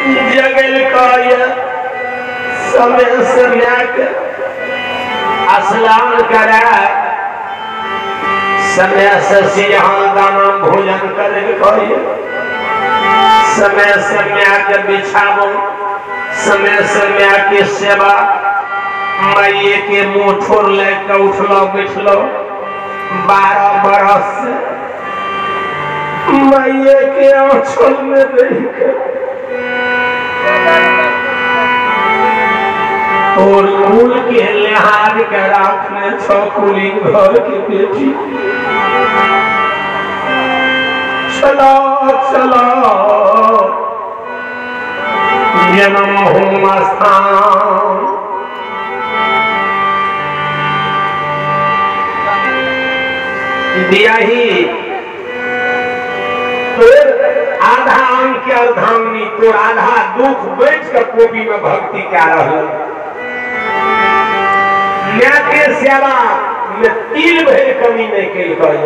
जगल का समय समय स्नान करा समय से सिंहान दाना भोजन करे समय समय के बिछावो समय समय के सेवा माइए के मुंह छोड़ लेके उठलो बैठलो 12 बरस माइए के आंचल में रह और कुल के लिहाज के रखने कुली घर के बेटी चलो चलो जन्म होम स्थान दिया ही तो आधा अंक के अर्धांगी तो आधा दुख बैठ कर कोपी में भक्ति क्या रहा न्याय के सेवा में तिल भर कमी नहीं कल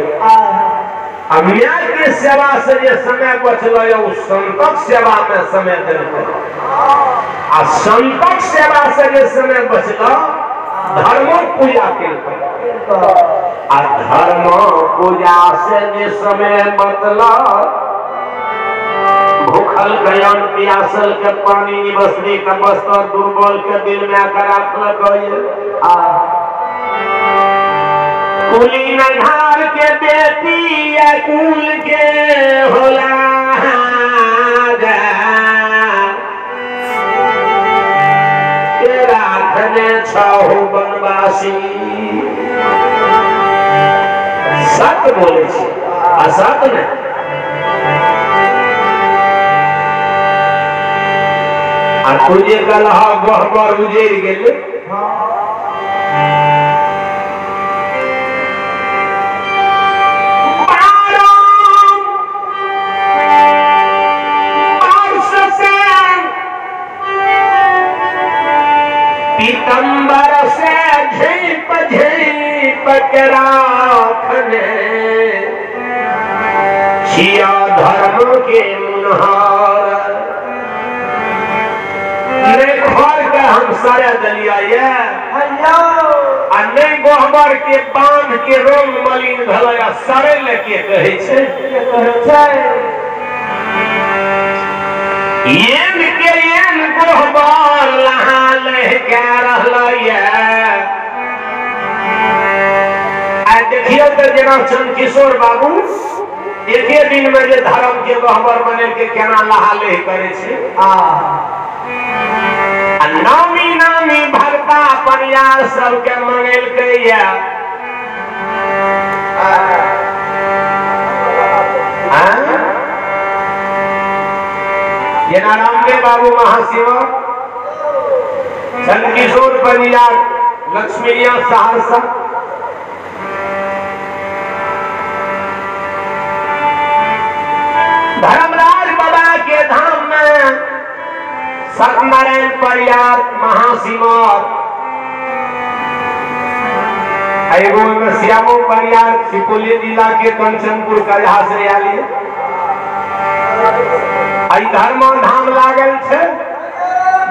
न्याय के सेवा से जो समय बचल संतक सेवा में समय देते आ संतक सेवा से जो समय बचल धर्म पूजा के आ धर्म पूजा से जो समय बचल भूखल गयन प्यासल के पानी निबसनी के बस्तर दुर्बल के दिल में रखल कुली नघार के बेटी या कुल के होला के राखने छहु बनवासी सत्य बोले असत ने तुझे कलह गहबर उजेर गेले पीतम्बर से झीप झीप के राखने छिया धर्म के मुनहार हम सारा दलिया नहीं गोहबर के बांध के रोग मलिन भला सारे लेके कहे गोहबर लहा लहका देखियो तो जना चंद्रकिशोर बाबू एक दिन में जे धर्म के गोहबर बने के केना लहा लह करे नामी नामी भरता परियार सबके मंगल कैया जना रामदेव बाबू महाशिव चंद्रकिशोर परियार लक्ष्मीया सहरसा धर्मराज बाबा के धाम में सत्यनारायण परियार महाशिवर श्यामो परियार सुपौल जिला के कंचनपुर कलहा से आलिए धर्म धाम लागल छे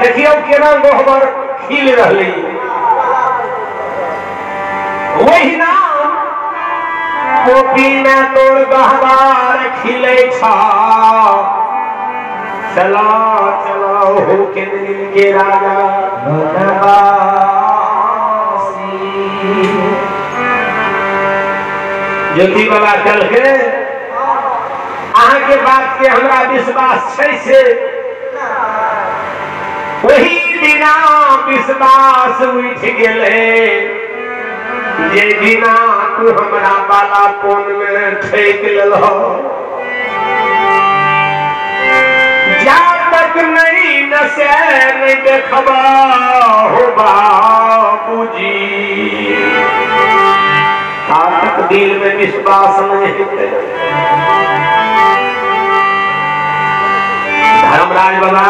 देखियो केना गोहबर खिल रही वही नाम कोपी में तोड़ गहबार खिले चला चला हो के दिल के राजा ज्योति बाबा चल के के बात के हमरा विश्वास से वही दिना विश्वास उठ गए जे दिना तू हमरा बाला कोन में ठेक लेलो जा तक नहीं नसे नहीं देखबा हो बाबूजी तक दिल में विश्वास नहीं धर्मराज बाबा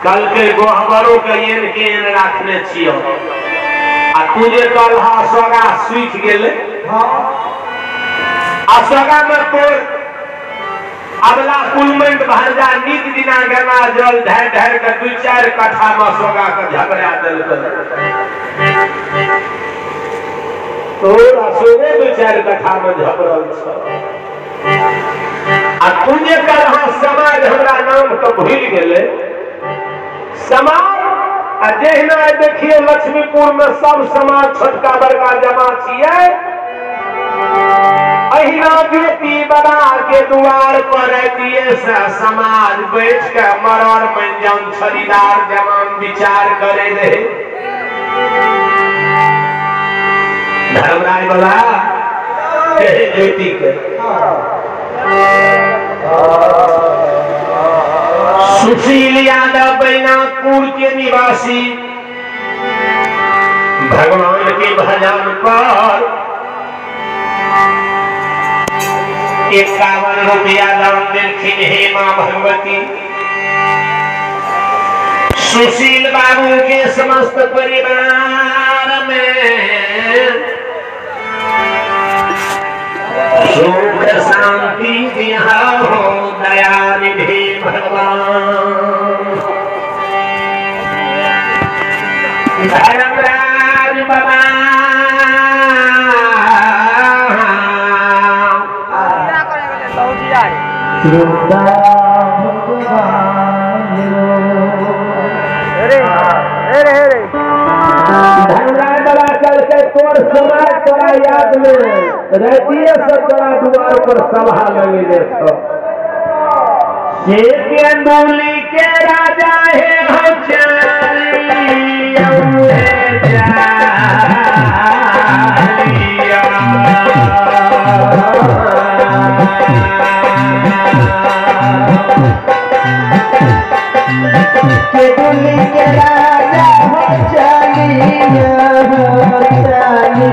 कल के गोहबरों के के रखने छियो आ तुझे कल सगा सूख गेले आ सगा में तोर अगला कुलमंड भर जा नित दिना गंगा जल ढार ढार के 2-4 कट्ठा में सोगा के झगड़ा दिल तोरा सोगे 2-4 कट्ठा में झगड़ल छ आ तुझे कर समाज हमरा नाम तो भूल गेले समाज आ जहिना देखिए लक्ष्मीपुर में सब समाज छोटका बड़का जमा छिए अहिना बेटी बना के द्वार पर दिए से समाज बैठ के मरर मंजन छड़ीदार जवान विचार करे रहे धर्मराज वाला कहे बेटी के सुशील यादव बैनापुर के निवासी भगवान के भजन पर 51 रुपया दान दिलखिन हे मां भगवती सुशील बाबू के समस्त परिवार में सुख शांति दिया हो दया निधि भगवान धर्मराज बाबा धर्मराज बड़ा चल के तोर समाज तोरा याद में रहतिए से तोरा द्वार पर सभा लगे छो के नौली के राजा है के राजा हो राजा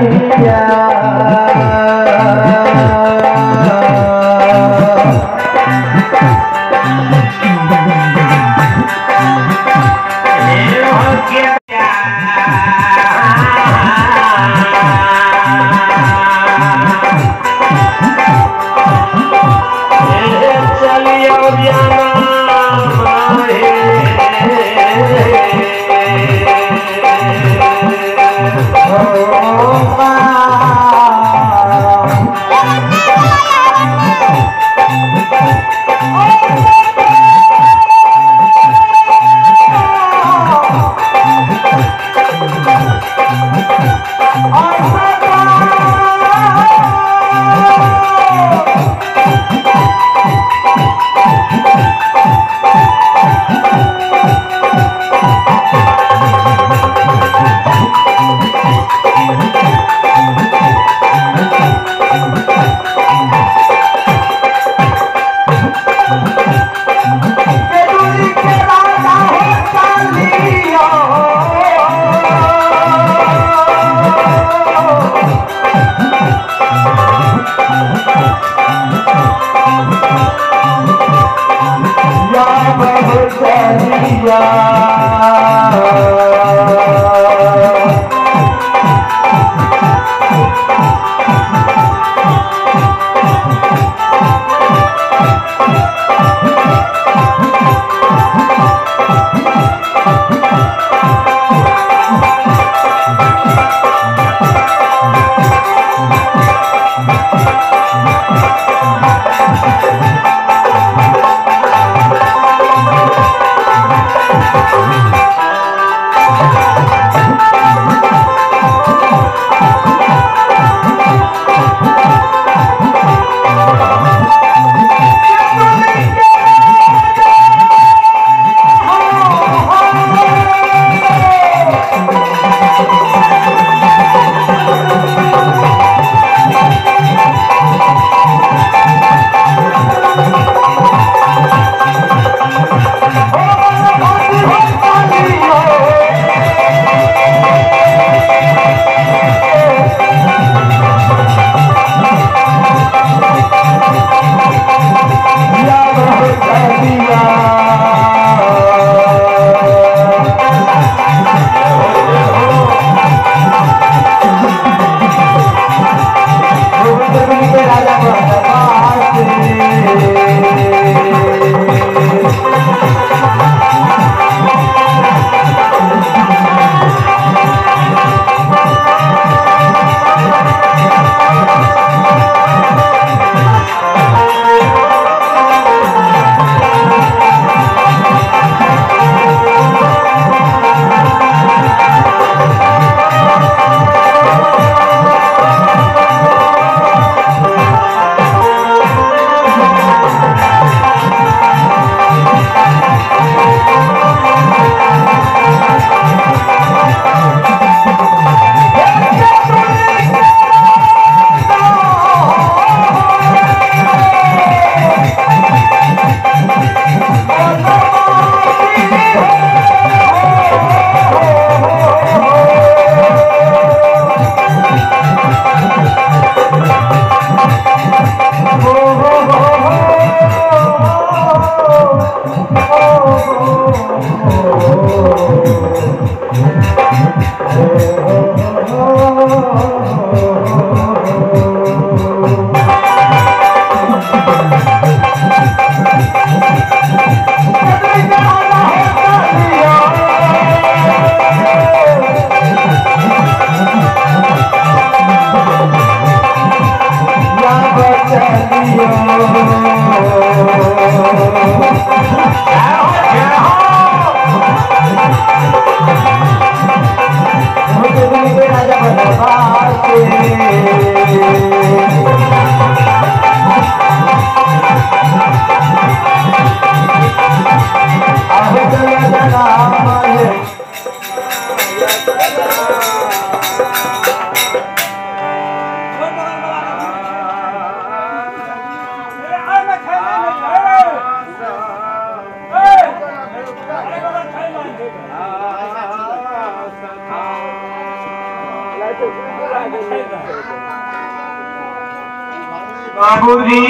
बाबूजी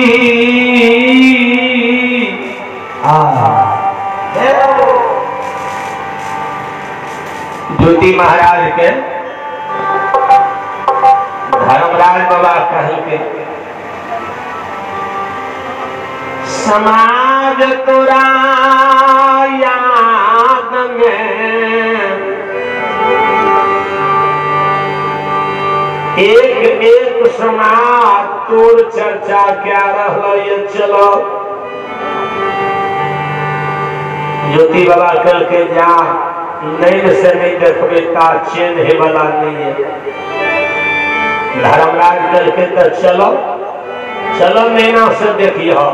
ज्योति महाराज के धर्मराज बाबा कहल के समाज तोरा याद में एक एक समाज तोर चर्चा क्या रहा ये चलो ज्योति बाबा कल के जा नैन से नहीं देखबे ता चैन है वाला नहीं है। धर्मराज कल के तो चलो चलो नैना से देखियो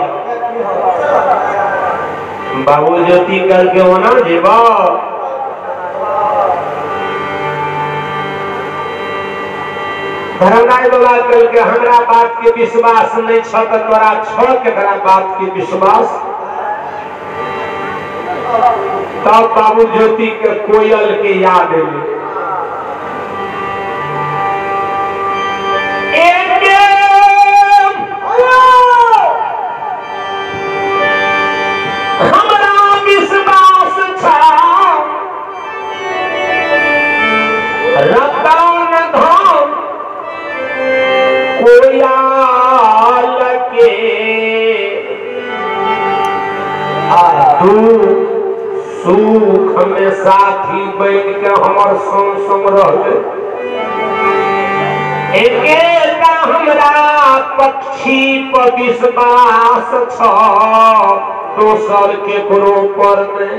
बाबू ज्योति कल के होना जीव धर्मराज बाबा कल के हमरा बात के विश्वास नहीं छ तो तोरा छ केकरा बात के विश्वास। तब बाबू ज्योति के कोयल के याद में हमरा विश्वास था रतन धन कोयल के सुख में साथी बन के हमार संग संग रहे एकेटा हमरा पक्षी पर विश्वास छ दोसर के करो पर में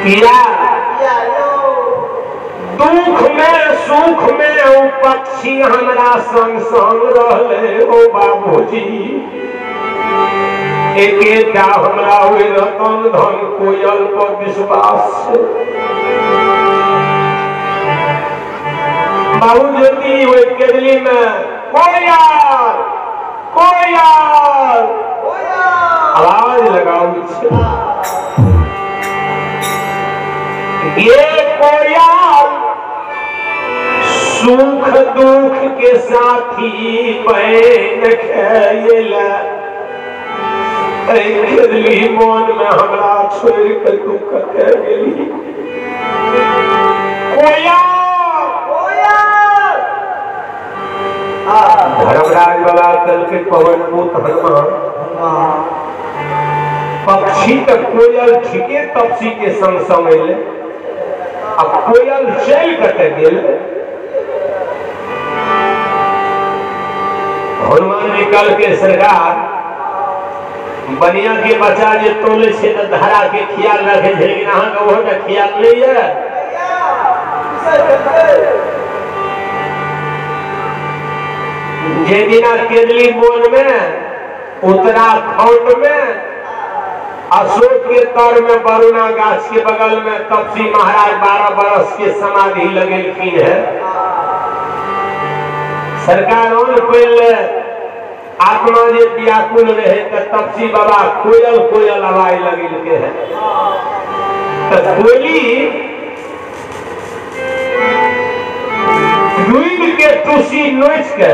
किया दुख में सुख में वो पक्षी हमरा संग संग रहे हो बाबूजी एकेटा हमरा हुए रतन धन कोयल पर विश्वास। बाबू ज्योति हुए केदली में कोयल कोयल आवाज लगाओ ये कोयल सुख दुख के साथी बहन खेला केदली मन में हमरा छोड़ के तू कते गेली धर्मराज बाबा कल के पवन पूत हनुमान पक्षी तक कोयल ठीके तपसी के संग समय ले अब कोयल चल कते गेल हनुमान जी कल के सरकार बनिया के बच्चा जे तोले से तो धारा के ख्याल रखे थे लेकिन अहाँ का वो ख्याल नहीं है। जे दिना केदली बोल में उत्तराखंड में अशोक के तर में बरुणा गाछ के बगल में तपसी महाराज 12 बरस के समाधि लगेलखिन है। सरकार पहले आत्मा जे व्याकुल रहे तो तपसी बाबा कोयल कोयल आवाज लगे के है तो कोयली डूब के टूसी नोच के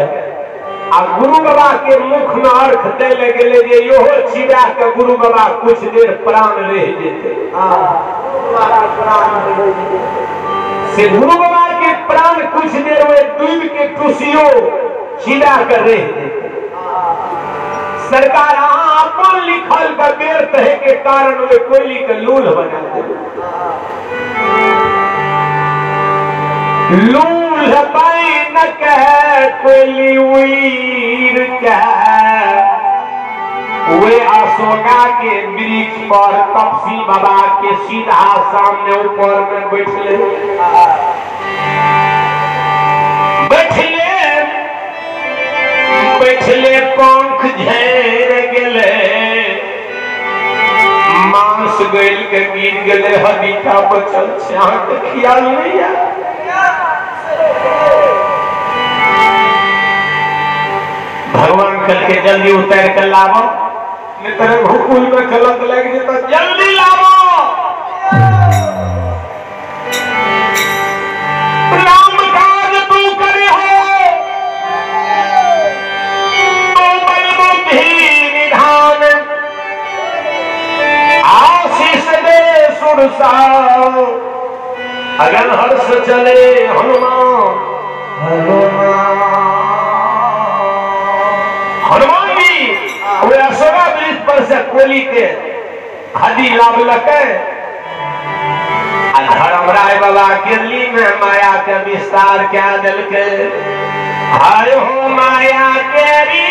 आ गुरु बाबा के मुख में अर्थ दे लगे जे योहो छिड़ा के गुरु बाबा कुछ देर प्राण रह जेते से गुरु बाबा के प्राण कुछ देर में डूब के टूसियो छिड़ा कर रह जेते सरकार अपन लिखल का बेर तहे के कारण वे कोयली के लूल बना दे लूल बैन के कोयली उईर के वे अशोका के वृक्ष पर तपसी बाबा के सीधा सामने ऊपर में बैठले बैठले पंख झेर गेले मांस गैल के गिर गेले हड्डीटा बचल छै अहाँ के ख्याल नहीं है भगवान कल के जल्दी उतर कर लावो नहीं तेरे भूकुल में खलक लग जेता जल्दी लावो राम काज तू करे हो तो बल बुद्धि निधान आशीष दे सुरसाओ अगन हर्ष चले हनुमान हनुमान जी वे अशोका वृक्ष पर से कोयली के हड्डी लावलक धर्मराय बाबा गिरली में माया के विस्तार क्या दिल के हाय हो माया केरी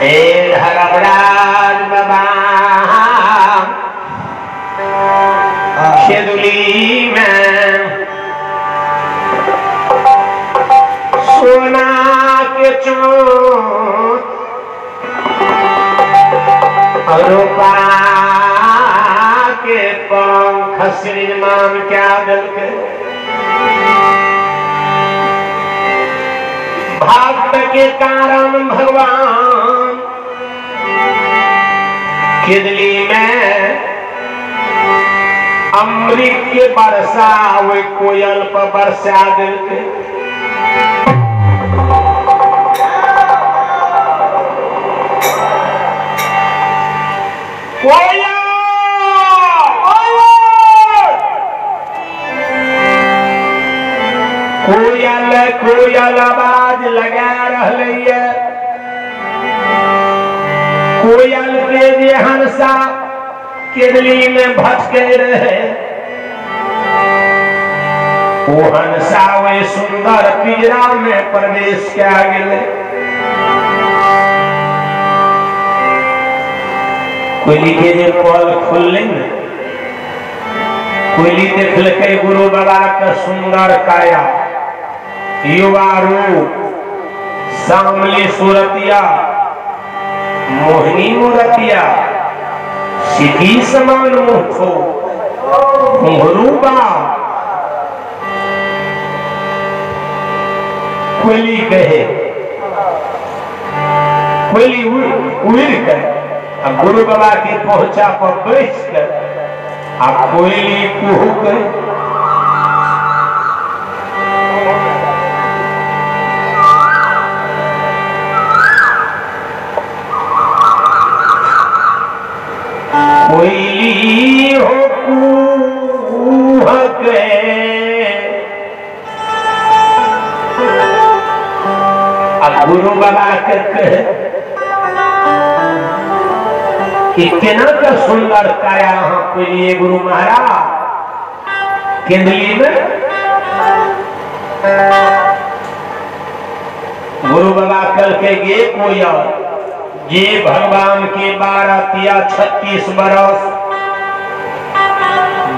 ए धर्मराज बाबा खेदुली में सोना के चोट रूपा के पंख श्रीमान क्या दल के भक्त के कारण भगवान खेदली में अमृत के बरसा हुए कोयल पर बरसा दिल के कोयल कोयल आवाज लगा रही है। कोयल के जे हंसा केदली में भटके रहे वो हंसा वे सुंदर पिंजरा में प्रवेश किया गए। कोयली के जे पल खुलले कोयली देखल गुरु बाबा का सुंदर काया युवा रूप सामली सूरतिया मोहिनी मूरतिया सीधी समान मुठो घुंघरूबा कोयली कहे कोयली उड़ कर अब गुरु बाबा के पहुंचा पर बैठ कर अब कोयली कुहू कर कोयली हो कुहक अब गुरु बाबा के इतना का सुंदर काया कोयली गुरु महाराज केंद्री में गुरु बाबा कल के गे कोयल ये भगवान के 12 या 36 बरस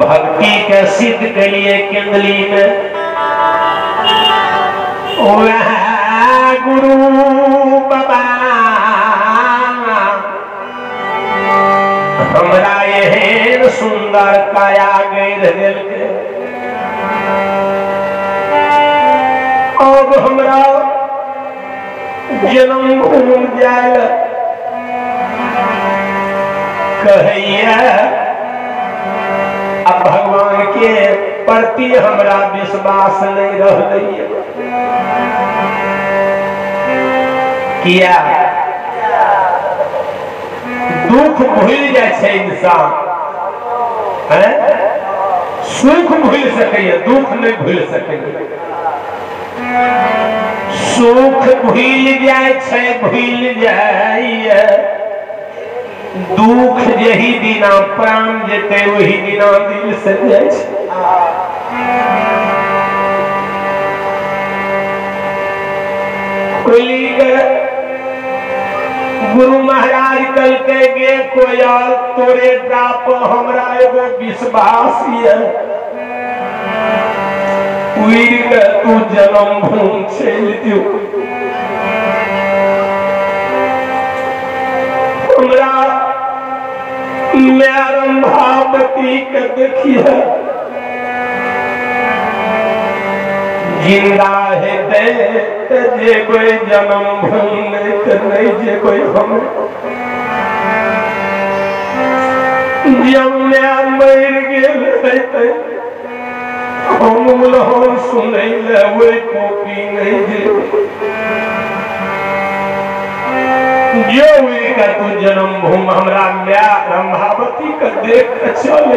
भक्ति के सिद्ध के लिए केंद्री में गुरु बाबा हमरा यह सुंदर काया गैर अब हमरा जन्म भूमि जाए कहिए अब भगवान के प्रति हमरा विश्वास नहीं रह गई किया दुख भूल जाए इंसान है सुख भूल सके दुख नहीं भूल सके सुख भूल जाए भूल जाए दुख यही दिना प्राण जेते वही दिना दिल से जाए कोयली के गुरु महाराज कल के गे कोयल तोरे डाप हमरा एगो विश्वास है उड़ के तू जन्म भूमि चल दियो हमरा मैं रंभावती के देखिए जिंदा है जे कोई जन्म भूमि नहीं जे कोई हम जब मैं मर गए हम सुने वे कॉपी नहीं जो का तू जन्म भूमि हमरा मैं रंभावती का देख चल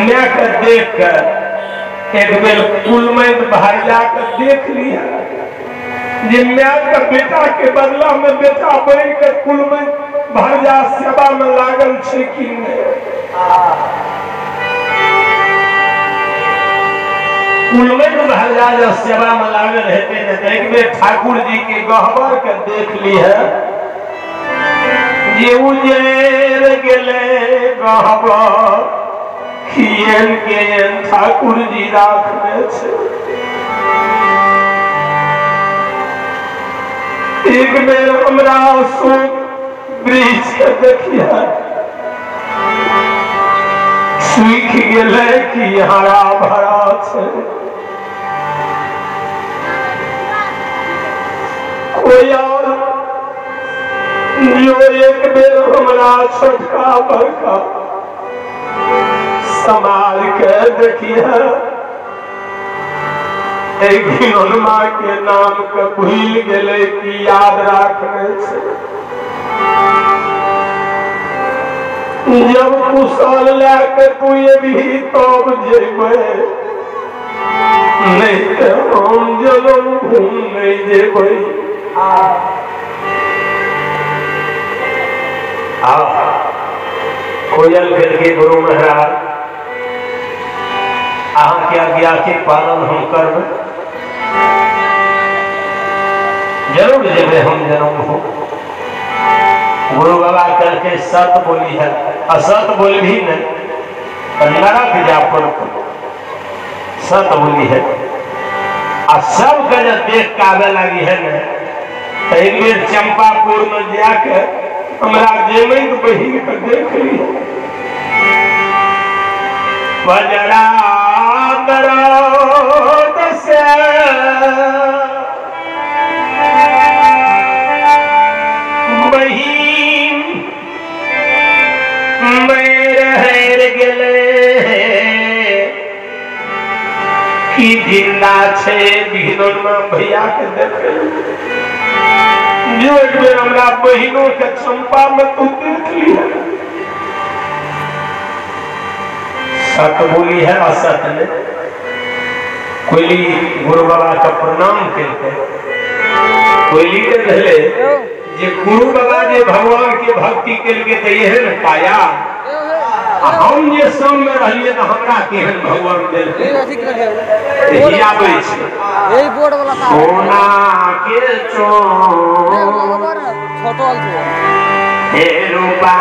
मैं का देख कर एक बेर कुल में बाहर जाकर देख लिया जे मैं का बेटा के बदला में बेटा बन कर कुल में बाहर जा सेवा में लागल छे कि नहीं कुलवैन महाराज सेवा में लागल रहते न एक बेर ठाकुर जी के गहबर के देख ली है जे उजेर गेले गहबर खियन के ठाकुर जी राखने छे। एक बेर हमरा सुख वृक्ष के देखिए सूख गेले कि हरा भरा छे। कोई और जो एक बेर हमरा छोटका बड़का संभाल के देखिए एक हिनमा के नाम के भूल गेले कि याद रखने से। जब कुशल लेके तू ये भी तब जेबे नहीं तो हम जलम घूम नहीं जेबे। कोयल करके गुरु महाराज अहाँ के आज्ञा के पालन हम करब जरूर जेबे हम जन्म हो। गुरु बाबा करके सत बोली है असत बोल भी नहीं नरक जा पर सत बोली है आ सब के जब देख के आवे लगी है न तो एक बेर चंपापुर में जाके हमरा जेमैन बहिन के देख ली बजरा दर्द से बहिन मेरे हेर गेले कि जिंदा छे दिनों में भैया के देखे जो एक बेर हमरा बहिनों के चंपा में तू देख लिया सत बोली है असत ने कोयली गुरु बाबा का प्रणाम करते कोयली के पहले जे गुरु बाबा जे भगवान के भक्ति करके तो ये है न काया हम जे संग में रहिए तो हमरा केहन भगवान देल यही आबै छै यही बोर्ड वाला सोना के छोटल हे रूपा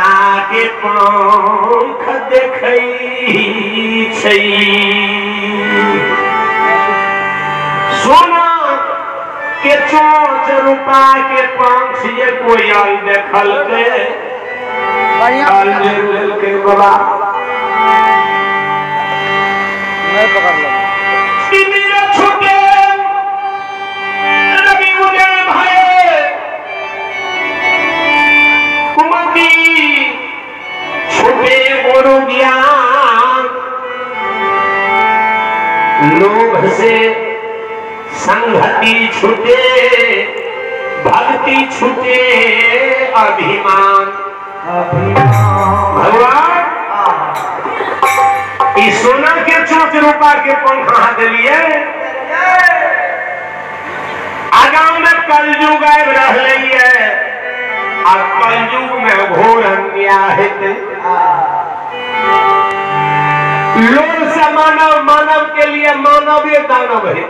के पंख देखै छै सोना के चोच रूपा के पंख ये कोयल देखल के के बाबा मैं पकड़ लो मेरा छोटे रवि उदय भाई कुमती छोटे गुरु ज्ञान लोभ से संगति छूटे भक्ति छूटे अभिमान भगवान इस सोना के चोच रूपा के पंख कहा दिलिए आगाम में कलयुग आब रही है और कलयुग में घोर अन्याय है लोभ से मानव मानव के लिए मानवीय दानव है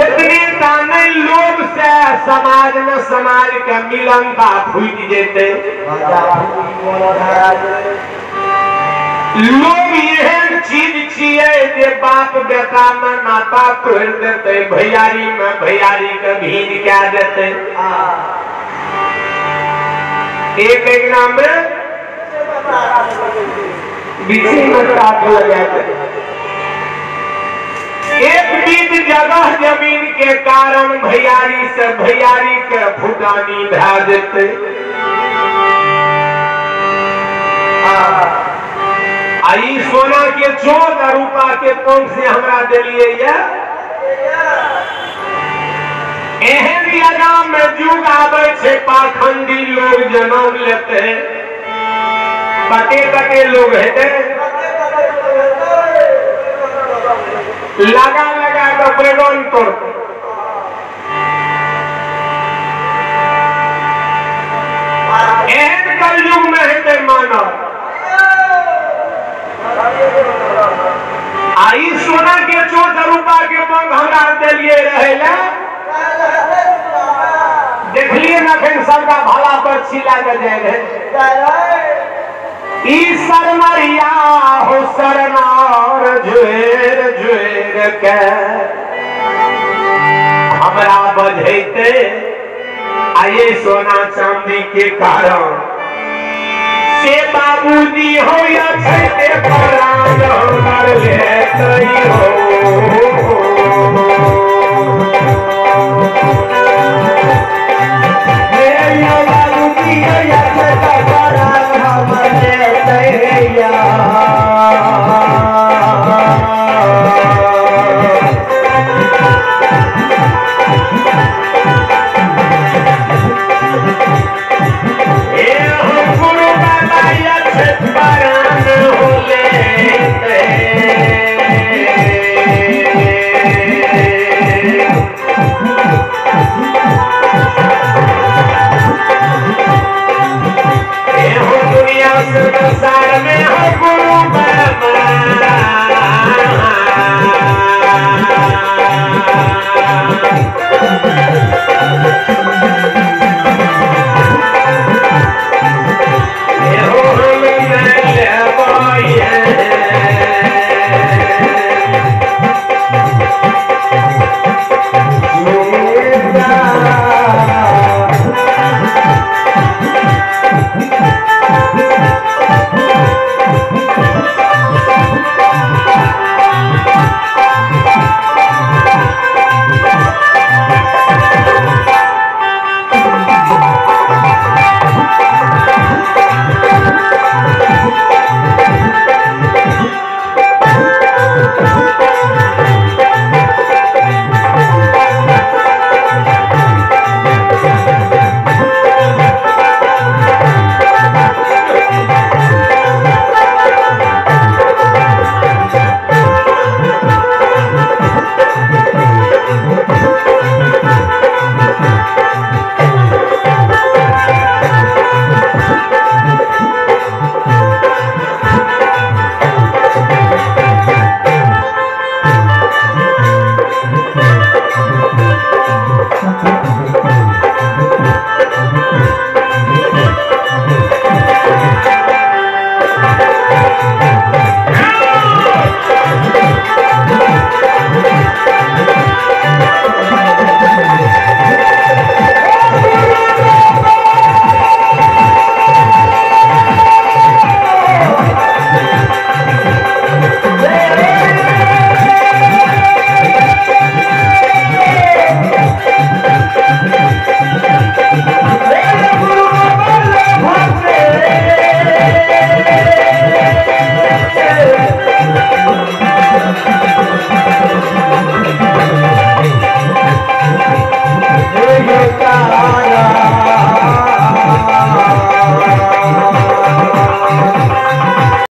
उतनी दाने लोभ से समाज में समाज के मिलनता फूट जेते लोभ यह चीज छिए जे बाप बेटा में नाता तोड़ देते भैयारी में भैयारी के भीड़ क्या देते एक नाम में बीच में काट लगाते एक बीत जगह जमीन के कारण भैयारी से भैयारी के फुटानी भा देते आई सोना के चोट रूपा के पंख से हमरा दिलिए एहन आगाम में जुग आवे छे पाखंडी लोग जन्म लेते कटे कटे लोग हेते लगा लगा कर बैगन तोड़ते एहन कलयुग में हेते मानव आई सोना के चोट रूपा के पंख हंगार दिलिए रहेला देखलिए ना फिर सबका भला पर छिला के जाए ई सरमरिया हो सरनार जुएर जुएर के हमरा बजैते आये सोना चांदी के कारण से बाबूजी हो या छैते प्राण हमर ले कई हो